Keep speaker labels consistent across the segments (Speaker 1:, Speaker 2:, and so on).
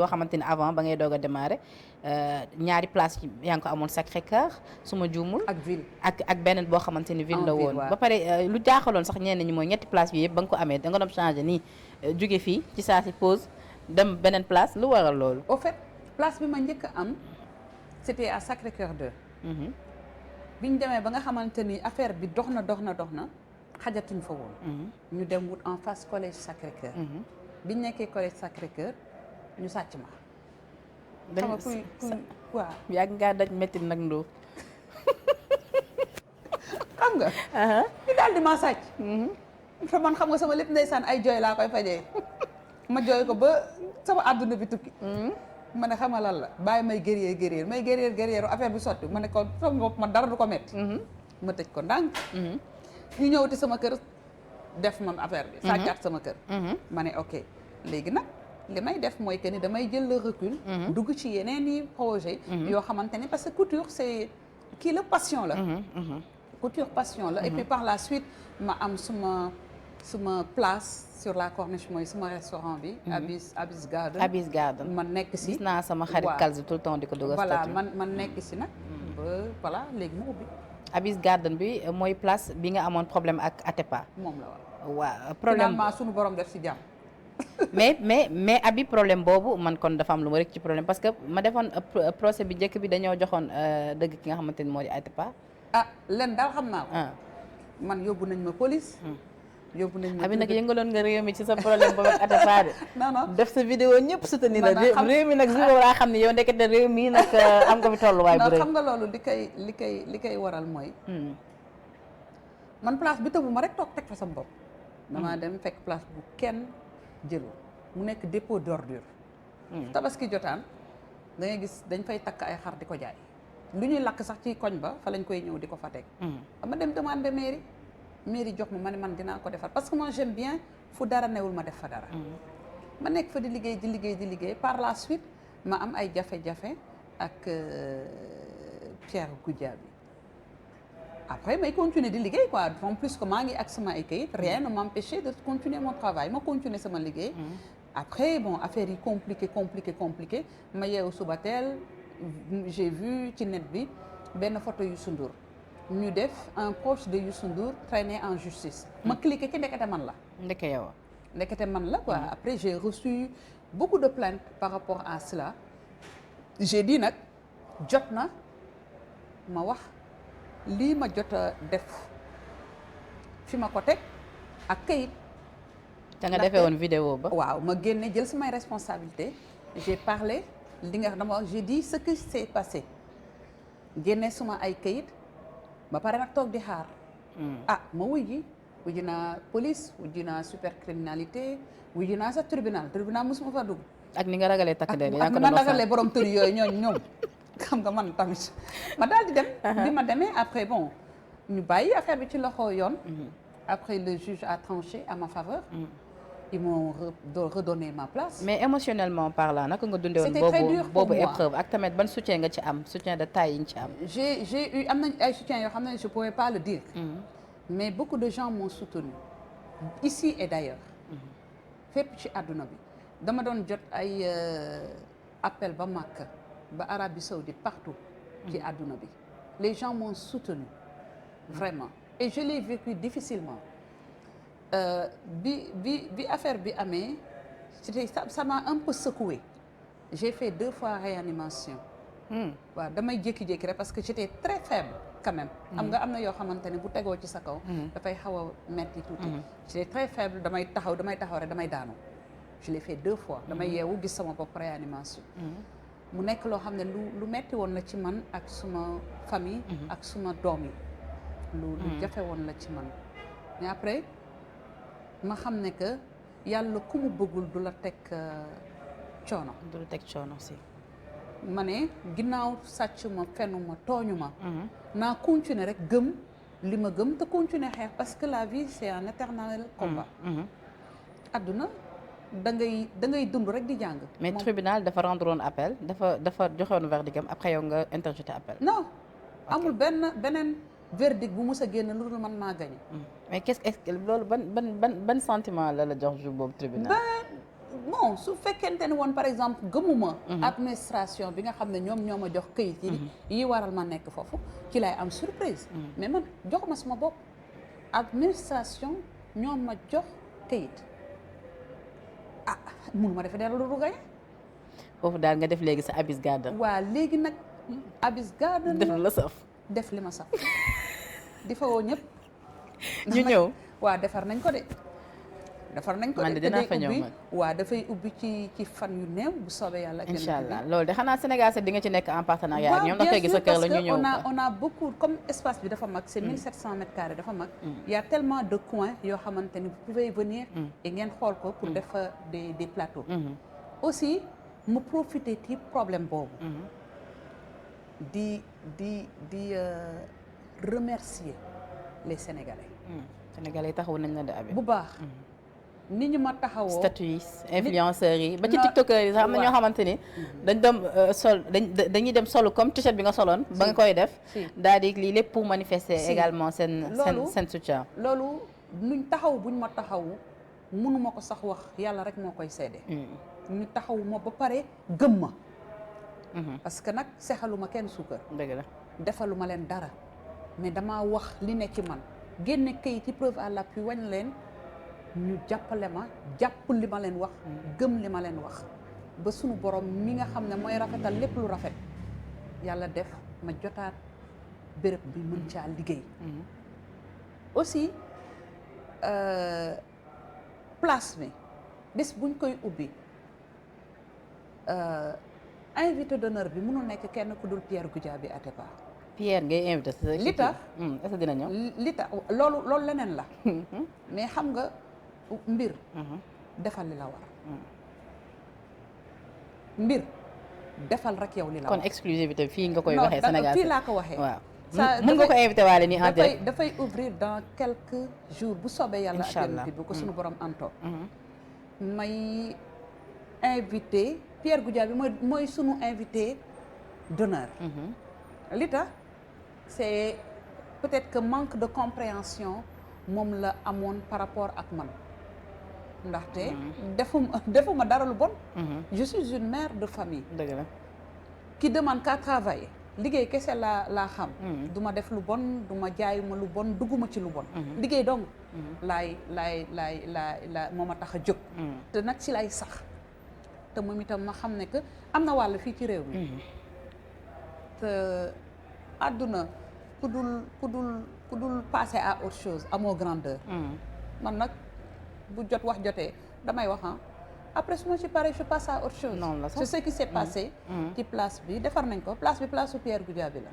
Speaker 1: yoo xamante ni avant ba ngay doog a démarrer ñaari place yaa ngi ko amoon Sacré-Cœur su ma juumul.
Speaker 2: ak ville
Speaker 1: ak beneen boo xamante ni ville la woon. ba pare lu jaaxaloon sax ñenn ñi mooy ñetti place bi yëpp ba nga ko amee da nga doon changé nii jóge fii ci saa si pause dem beneen place lu waral loolu.
Speaker 2: au fait place bi ma njëkk a am c'était à Sacré-Cœur 2. bi ñu demee ba nga xamante ni affaire bi dox na xajatuñ fa woon. ñu dem wut en face collège Sacré-Cœur. bi ñu nekkee collège Sacré-Cœur ñu sàcc ma. xam nga kuy waaw.
Speaker 1: yàgg ngaa daj métti nag ndoo.
Speaker 2: xam nga. ñu daal di ma sàcc. te man xam nga sama lépp ndeysaan ay jooy laa koy fajee ma jooy ko ba sama àdduna bi tukki. ma ne xam nga lan la bàyyi may guerrier affaire bi sotti ma ne ko sama bopp man dara du ko métti. ma tëj ko ndànk. ñu ñëwati sama kër def man affaire bi. sàccaat sama kër. ma ne ok léegi nag. li may def mooy que ni damay jël le recul. dugg ci yeneen i projet yoo xamante ne parce que couture c'est kii la passion la. couture passion la. et puis par la suite ma am suma place sur la corniche mooy suma restaurant bi. Abyss Garden.
Speaker 1: Abyss Garden
Speaker 2: man nekk si.
Speaker 1: gis naa sama xarit Kalzi tout le temps di ko dugal.
Speaker 2: voilà man nekk si nag. ba voilà léegi mu ubbi.
Speaker 1: Abyss Garden bi mooy place bi nga amoon problème ak Atepa.
Speaker 2: moom la
Speaker 1: waaw problème
Speaker 2: finalement sunu borom def si jàmm.
Speaker 1: mais abi problème boobu man kon dafa am lu ma rek ci problème parce que ma defoon procès bi njëkk bi dañoo joxoon dëgg ki nga xamante ni moo di Atepa.
Speaker 2: len daal xam naa ko. man yóbbu nañ ma police. yóbbu nañ ma
Speaker 1: abi nag yëngaloon nga réew mi ci sa problème boobu ak Atepa de.
Speaker 2: non
Speaker 1: def sa vidéo ñëpp soutenir la réew mi nag si boobu laa xam ne yow ndekete réew mi nag am nga fi tolluwaay bu rëy.
Speaker 2: xam nga loolu li koy waral mooy. man place bi tëbu ma rek toog teg fa sama bopp. damaa dem fekk place bu kenn. jëlu mu nekk dépôt d'ordure. tabaski jotaan da ngay gis dañ fay takk ay xar di ko jaay lu ñuy lakk sax ci koñ ba fa lañ koy ñëw di ko fa teg. dama dem demander mairie jox ma ne man dinaa ko defar parce que moi j'aime bien fu dara newul ma def fa dara. ma nekk fa di liggéey par la suite ma am ay jafe-jafe ak Pierre Goudiaby après may continuer di liggéey quoi en plus que maa ngi ak sama ay kayit rien ne m'empêchait de continuer mon travail ma continuer sama liggéey. après bon affaire yi compliqué ma yeewu suba teel j'ai vu ci net bi benn photo Youssou Ndour ñu def un proche de Youssou Ndour traîné en justice. ma cliqué ci ndekete man la. ndekete man la quoi. après j'ai reçu beaucoup de plaintes par rapport à cela j'ai dit nag jot na ma wax. lii ma jot a def fi ma ko teg ak kayit.
Speaker 1: te nga defee woon vidéo ba.
Speaker 2: waaw ma génne jël samay responsabilité j'ai parlé li nga dama j'ai dit ce qui s'est passé génne suma ay kayit ba pare nag toog di xaar. ma wujji naa police wujji naa supercriminalité wujji naa sa tribunal mosuma fa dugg.
Speaker 1: ak ni nga ragalee takk der
Speaker 2: ak ni ma ragalee borom tër yooyu ñoom. xam nga man tamit ma daal di dem. bi ma demee après bon ñu bàyyi affaire bi ci loxo yoon. après le juge a tranché à ma faveur. ils m'ont redonné ma place.
Speaker 1: mais émotionnellement parlant naka nga dundee woon.
Speaker 2: c'était très dur pour
Speaker 1: boobu
Speaker 2: moi
Speaker 1: épreuve ak tamit ban soutien nga ci am soutien de taille yi nga ci am.
Speaker 2: j'ai eu am nañ ay soutien yoo xam ne je pourrais pas le dire. mais beaucoup de gens m'ont soutenu ici et d'ailleurs. fépp ci àdduna bi dama doon jot ay appel ba Makka. ba Arabie Saoudite partout ci àdduna bi les gens m'ont soutenu vraiment et je l'ai vécu difficilement bi affaire bi amee c'était ça m'a un peu secoué j'ai fait 2 fois réanimation waaw damay jékki-jékki rek parce que j'étais très faible quand même am na yoo xamante ne bu tegoo ci sa kaw dafay xaw a metti tuuti j'étais très faible damay taxaw rek damay daanu je l'ai fait 2 fois damay yeewu gis sama bopp réanimation mu nekk loo xam ne lu metti woon la ci man ak suma famille ak suma doom yi lu jafe woon la ci man mais après ma xam ne que yàlla ku mu bëggul du la teg coono
Speaker 1: si
Speaker 2: ma ne ginnaaw sàcc ma fenu ma tooñu ma naa continuer rek gëm li ma gëm te continuer xeex parce que la vie c'est un éternel combat adduna da ngay dund rek di jàng.
Speaker 1: mais tribunal dafa rendre woon appel dafa joxoon verdict après yow nga interjeté appel.
Speaker 2: non amul beneen verdict bu mus a génn lu dul man maa gagné.
Speaker 1: mais qu'est-ce que loolu ban sentiment la jox jour boobu tribunal.
Speaker 2: bon su fekkente ne woon par exemple gëmuma administration bi nga xam ne ñoom ñoo ma jox këyit yi waral ma nekk foofu ci lay am surprise mais man joxuma sama bopp administration ñoom ma jox këyit mun ma defe dara lu gaye
Speaker 1: foofu daal nga def léegi sa Abyss Garden
Speaker 2: waa léegi nag Abyss Garden
Speaker 1: def la saf
Speaker 2: def li ma saf di fa woo ñëpp
Speaker 1: ñu ñëw
Speaker 2: waa defar nañ ko de
Speaker 1: man de dinaa fa ñëw man
Speaker 2: waa dafay ubbi ci fan yu néew bu soobee yàlla
Speaker 1: incha allah loolu de xanaa Sénégal set di nga ci nekk en partenariat ak ñoom ndax koy gis sa kër la ñu ñëw
Speaker 2: on a beaucoup comme espace bi dafa mag c'est 1700 mètres carrés dafa mag il y a tellement de coins yoo xamante ni vous pouvez venir et ngeen xool ko pour def des plateaux aussi mu profiter ci problème boobu di remercier les Sénégalais
Speaker 1: Sénégalais taxaw nañ la de abi
Speaker 2: bu baax ni ñu ma taxawoo
Speaker 1: statut yi influenceurs yi ba ci tiktokers yi sax am na ñoo xamante ni dañ dem dañuy dem solu comme t-shirt bi nga soloon ba nga koy def daal di lii lépp pour manifester également seen soutien
Speaker 2: loolu nuñ taxaw buñ ma taxawu mënuma ko sax wax yàlla rek moo koy seede ñu taxawu ma ba pare gëm ma parce que nag sexaluma kenn suukar
Speaker 1: dëgg la
Speaker 2: defaluma leen dara mais dama wax li ne ci man génne kayit ci preuve à l'appui wañ leen ñu jàppale ma jàpp li ma leen wax gëm li ma leen wax ba sunu borom mi nga xam ne mooy rafetal lépp lu rafet yàlla def ma jotaat béréb bi mën caa liggéey aussi place bi bés buñ koy ubbi invité d'honneur bi mënul nekk kenn ku dul Pierre Goudiaby Atepa
Speaker 1: Pierre ngay invité
Speaker 2: li tax
Speaker 1: est-ce que dina ñëw
Speaker 2: li tax loolu leneen la mais xam nga mbir defal li la war mbir defal rek yow li la war
Speaker 1: kon exclusivité fii nga koy waxee Sénégal
Speaker 2: fii laa ko waxee
Speaker 1: waaw mën nga ko invité waale nii en direct
Speaker 2: dafay ouvrir dans quelques jours bu soobee yàlla ak yonent bi bu ko suñu borom antoo may invité Pierre Goudiaby mooy sunu invité d'honneur li tax c'est peut-être que manque de compréhension moom la amoon par rapport ak man ndaxte defuma dara lu bon je suis une mère de famille
Speaker 1: dëgg la
Speaker 2: qui demande qu'à travailler liggéey kese laa xam du ma def lu bon du ma jaayuma lu bon dugguma ci lu bon liggéey donc laay moo ma tax a jóg te nag ci lay sax te moom itam ma xam ne que am na wàll fii ci réew mi te àdduna ku dul passer à autre chose amoo grandeur man nag bu jot wax jotee damay wax après su ma ci pare je passe à autre chose
Speaker 1: non la sax
Speaker 2: c'est ce qui s'est passé ci place bi defar nañ ko place bi place su Pierre Goudiaby la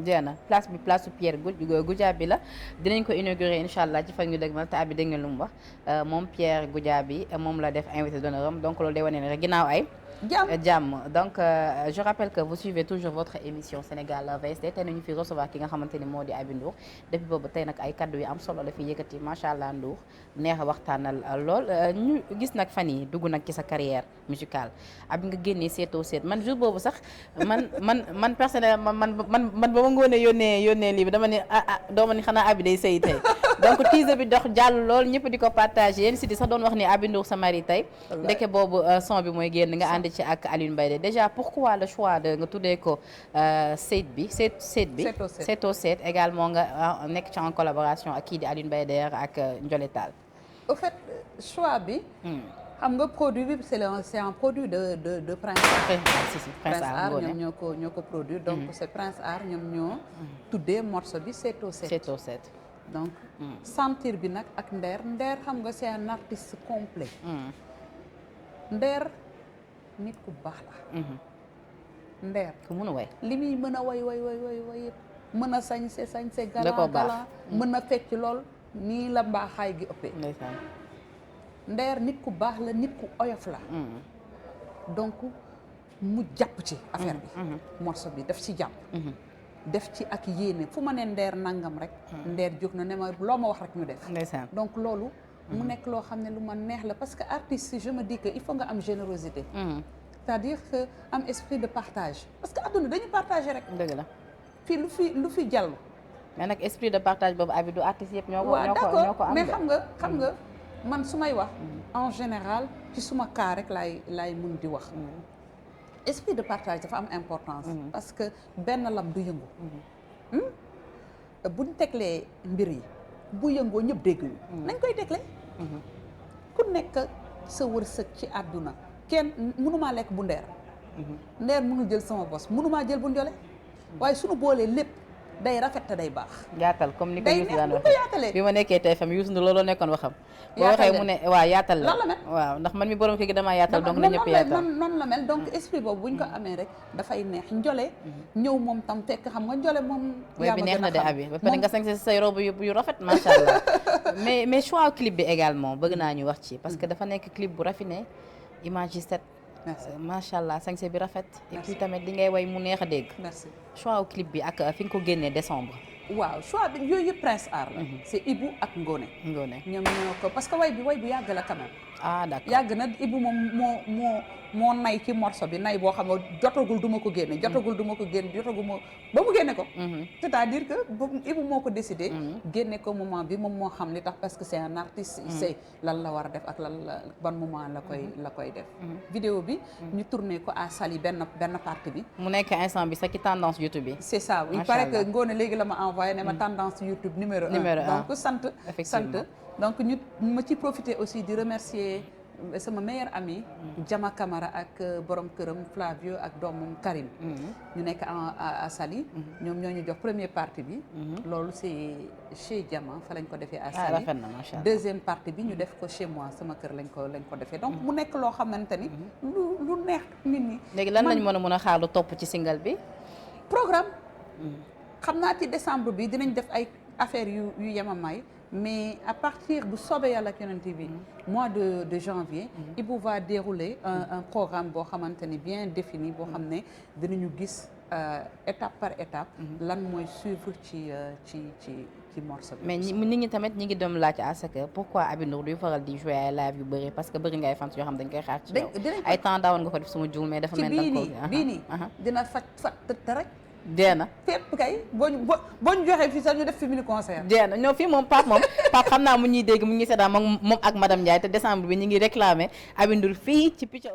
Speaker 1: jeex na place bi place su Pierre Goudiaby la dinañ ko inaugurer incha allah ci fan ñu dégmal te abi dégg nga lu mu wax moom Pierre Goudiaby moom la def invité d'honneur am donc loolu day wane ne rek ginnaaw ay jàmm donc je rappelle que vous suivez toujours votre émission Sénégal VSD tey nañu fi recevoir ki nga xamante ni moo di Aby Ndour depuis boobu tey nag ay kaddu yu am solo la fi yëkkati macha allah Ndour neex a waxtaanal lool ñu gis nag fan yi dugg nag ci sa carrière musicale Aby nga génnee seetoo seet man jour boobu sax man personnellement man ba ma ngoonee yónnee lii bi dama ne dooma ni xanaa Aby day sëy tey donc teaser bi dox jàll lool ñëpp di ko partagé yéen si di sax doon wax ni Aby Ndour sa mari tey ndeke boobu son bi mooy génn nga ànd ci ak Alioune Mbaye déjà pourquoi le choix de nga tuddee ko seet bi seetoo seet également nga nekk ci en collaboration ak kii di Alioune Mbaye ak Ndiolé Tall
Speaker 2: au fait choix bi xam nga produit bi c'est un produit de Prince Art ñoom ñoo ko produire donc c'est Prince Art ñoom ñoo tuddee morceau bi seetoo seet donc sentir bi nag ak Nder xam nga c'est un artiste complet Nder nit ku baax la Nder
Speaker 1: ku mën a way
Speaker 2: li muy mën a way yëpp mën a sañse galant mën a fecc lool nii la mbaaxaay gi ëppee Nder nit ku baax la nit ku oyof la donc mu jàpp ci affaire bi morceau bi daf ci jàpp def ci ak yéene fu ma ne Nder nangam rek Nder jóg na ne ma loo ma wax rek ñu def donc loolu mu nekk loo xam ne lu ma neex la parce que artiste je me dis que il faut nga am générosité c'est-à-dire que am esprit de partage parce que adduna dañu partager rek
Speaker 1: dëgg la
Speaker 2: fii lu fi jàll
Speaker 1: mais nag esprit de partage boobu Aby du artiste yëpp ñoo ko
Speaker 2: d'accord
Speaker 1: am
Speaker 2: mais xam nga man su may wax en général ci suma cas rek laay mun di wax. esprit de partage dafa am importance. parce que benn lam du yëngu. buñ teglee mbir yi bu yëngoo ñëpp dégg ñu. nañ koy tegle. ku nekk sa wërsëg ci àdduna kenn mënumaa lekk bu ndeer. ndeer mënu jël sama bos mënumaa jël bu njole. waaye suñu boolee lépp day rafet te day baax.
Speaker 1: yaatal comme ni ko
Speaker 2: day
Speaker 1: Youssou
Speaker 2: neex
Speaker 1: daan
Speaker 2: bu ko
Speaker 1: waxee
Speaker 2: yaatalee.
Speaker 1: bi ma nekkee TFM Youssou Ndour looloo nekkoon waxam. boo
Speaker 2: Yaatal
Speaker 1: waxee
Speaker 2: leen.
Speaker 1: mu ne waaw yaatal
Speaker 2: Lan la mel?
Speaker 1: waaw ndax man mi borom kër gi damaa yaatal donc na ñëpp yaatal.
Speaker 2: noonu la mel donc esprit boobu buñ ko amee rek dafay neex njole ñëw moom tam fekk xam nga njole moom.
Speaker 1: way bi neex na de abi ba pare nga sañ si say robe yu rafet macha allah mais choix clip bi également bëgg naa ñu wax ci parce que dafa nekk clip bu raffiné image yi set.
Speaker 2: merci
Speaker 1: macha allah sañse bi rafet. et
Speaker 2: Merci.
Speaker 1: puis tamit li ngay way mu neex a dégg.
Speaker 2: merci.
Speaker 1: choix clip bi ak fi nga ko génnee décembre.
Speaker 2: waaw choix bi yooyu yëpp Prince Art la. c'est Ibou ak Ngone.
Speaker 1: Ngone
Speaker 2: ñoom ñoo ko parce que way bu yàgg la quand même.
Speaker 1: ah d'accord
Speaker 2: yàgg na Ibou moom moo nay ci morceau bi nay boo xam ne jotagul du ma ko génne. jotagul ma ba mu génne ko. c'est-à-dire que Ibou moo ko décidé. génne ko moment bi moom moo xam li tax parce que c'est un artiste. il sait lan la war a def ak lan la ban moment la koy def. vidéo bi ñu tourné ko à Saly benn partie bi.
Speaker 1: mu nekk instant bi sax ci tendance YouTube bi.
Speaker 2: c'est ça il
Speaker 1: Macha
Speaker 2: paraît que
Speaker 1: Allah.
Speaker 2: Ngone léegi la ma envoyé ne ma tendance YouTube numéro 1
Speaker 1: Numéro un.
Speaker 2: donc sant
Speaker 1: Effectivement.
Speaker 2: donc ñu ma ci profiter aussi di remercier sama meilleur ami Jama Camara ak borom këram Flavio ak doomam Karim ñu nekk à Saly ñoom ñoo ñu jox première partie bi loolu c'est chez Jama fa lañ ko defee à Saly
Speaker 1: rafet na macha allah.
Speaker 2: deuxième partie bi ñu def ko chez moi sama kër lañ ko defee donc mu nekk loo xamante ni lu neex nit ñi
Speaker 1: léegi lan
Speaker 2: man-
Speaker 1: lañ mën a xaar lu topp ci single bi.
Speaker 2: programme xam naa ci décembre bi dinañ def ay affaires yu yemamaay mais à partir bu soobee yàlla ak yonent bi mois de janvier Ibou va dérouler un programme boo xamante ni bien défini boo xam ne dinañu gis étape par étape lan mooy suivre ci morceau bi.
Speaker 1: mais nit ñi tamit ñi ngi doon laaj à ce que pourquoi Aby Ndour duy faral di jouer ay live yu bëri parce que bëri nga ay fans yoo xam dañ koy xaar ci yow.
Speaker 2: dinañ ko
Speaker 1: ay temps daawoon nga ko def suma juul mais dafa
Speaker 2: ci
Speaker 1: mel
Speaker 2: bii
Speaker 1: ni
Speaker 2: nii bii nii dina fat te rek
Speaker 1: dee na
Speaker 2: fépp kay boo ñu joxee fii sax ñu def fi mini concert.
Speaker 1: dee na ñoo fii moom Pape xam naa mu ñuy dégg mu ngi seetaan moom ak madame Ndiaye te décembre bi ñu ngi réclamer Aby Ndour fii ci Picc